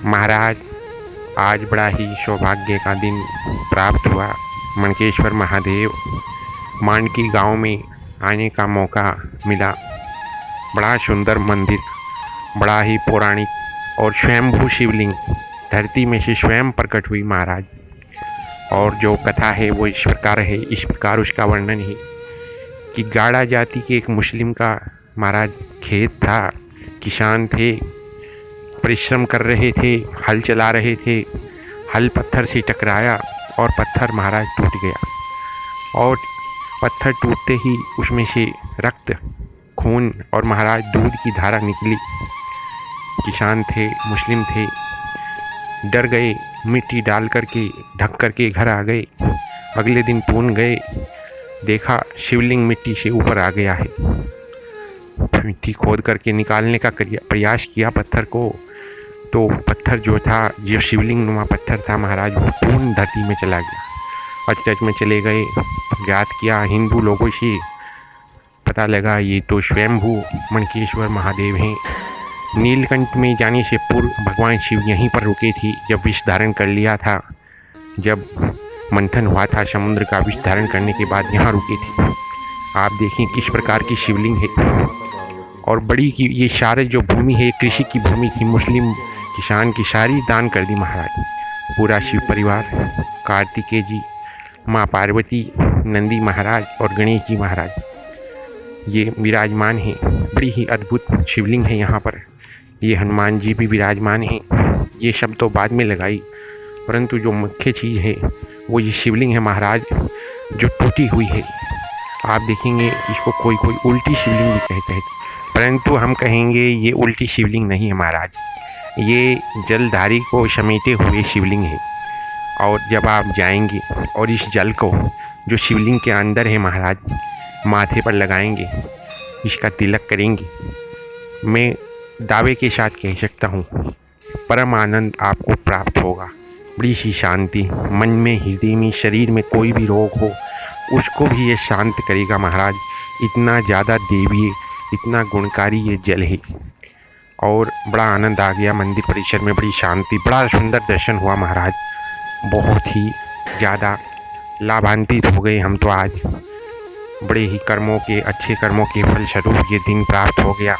महाराज, आज बड़ा ही सौभाग्य का दिन प्राप्त हुआ। मणकेश्वर महादेव मांडकी गांव में आने का मौका मिला। बड़ा सुंदर मंदिर, बड़ा ही पौराणिक और स्वयंभू शिवलिंग धरती में से स्वयं प्रकट हुई महाराज। और जो कथा है वो इस प्रकार है, इस प्रकार उसका वर्णन है कि गाड़ा जाति के एक मुस्लिम का महाराज खेत था, किसान थे, परिश्रम कर रहे थे, हल चला रहे थे। हल पत्थर से टकराया और पत्थर महाराज टूट गया। और पत्थर टूटते ही उसमें से रक्त, खून और महाराज दूध की धारा निकली। किसान थे, मुस्लिम थे, डर गए, मिट्टी डाल करके ढक करके घर आ गए। अगले दिन पून गए, देखा शिवलिंग मिट्टी से ऊपर आ गया है। मिट्टी खोद करके निकालने का प्रयास किया पत्थर को, तो पत्थर जो था, जो शिवलिंग नुमा पत्थर था महाराज, वो पूर्ण धरती में चला गया। अचरज में चले गए, ज्ञात किया हिंदू लोगों से, पता लगा ये तो स्वयंभू मणकेश्वर महादेव हैं। नीलकंठ में जाने से पूर्व भगवान शिव यहीं पर रुके थे। जब विष धारण कर लिया था, जब मंथन हुआ था समुद्र का, विष धारण करने के बाद यहाँ रुके थे। आप देखें किस प्रकार की शिवलिंग है। और बड़ी की ये सारे जो भूमि है, कृषि की भूमि थी, मुस्लिम किसान की सारी दान कर दी महाराज। पूरा शिव परिवार, कार्तिकेय जी, माँ पार्वती, नंदी महाराज और गणेश जी महाराज ये विराजमान हैं। बड़ी ही अद्भुत शिवलिंग है यहाँ पर। ये हनुमान जी भी विराजमान हैं। ये सब तो बाद में लगाई, परंतु जो मुख्य चीज़ है वो ये शिवलिंग है महाराज, जो टूटी हुई है। आप देखेंगे इसको कोई कोई उल्टी शिवलिंग भी कहते हैं, परंतु हम कहेंगे ये उल्टी शिवलिंग नहीं है महाराज, ये जलधारी को समेटे हुए शिवलिंग है। और जब आप जाएंगे और इस जल को जो शिवलिंग के अंदर है महाराज, माथे पर लगाएंगे, इसका तिलक करेंगे, मैं दावे के साथ कह सकता हूँ परम आनंद आपको प्राप्त होगा। बड़ी सी शांति मन में, हृदय में, शरीर में कोई भी रोग हो उसको भी ये शांत करेगा महाराज। इतना ज़्यादा देवीय, इतना गुणकारी ये जल है। और बड़ा आनंद आ गया मंदिर परिसर में, बड़ी शांति, बड़ा सुंदर दर्शन हुआ महाराज। बहुत ही ज़्यादा लाभान्वित हो गए हम तो आज। बड़े ही कर्मों के, अच्छे कर्मों के फलस्वरूप ये दिन प्राप्त हो गया।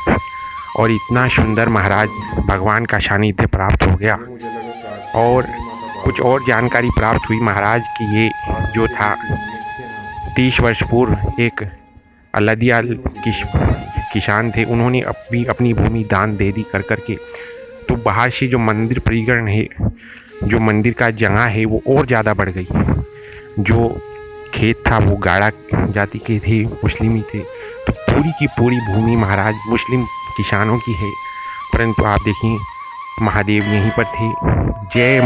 और इतना सुंदर महाराज भगवान का सानिध्य प्राप्त हो गया। और कुछ और जानकारी प्राप्त हुई महाराज कि ये जो था 30 वर्ष पूर्व एक अल्लादिया किसान थे, उन्होंने अपनी भूमि दान दे दी कर करके। तो बाहर से जो मंदिर परिकरण है, जो मंदिर का जगह है वो और ज़्यादा बढ़ गई। जो खेत था वो गाड़ा जाति के थे, मुस्लिमी थे, तो पूरी की पूरी भूमि महाराज मुस्लिम किसानों की है। परंतु आप देखिए महादेव यहीं पर थे। जय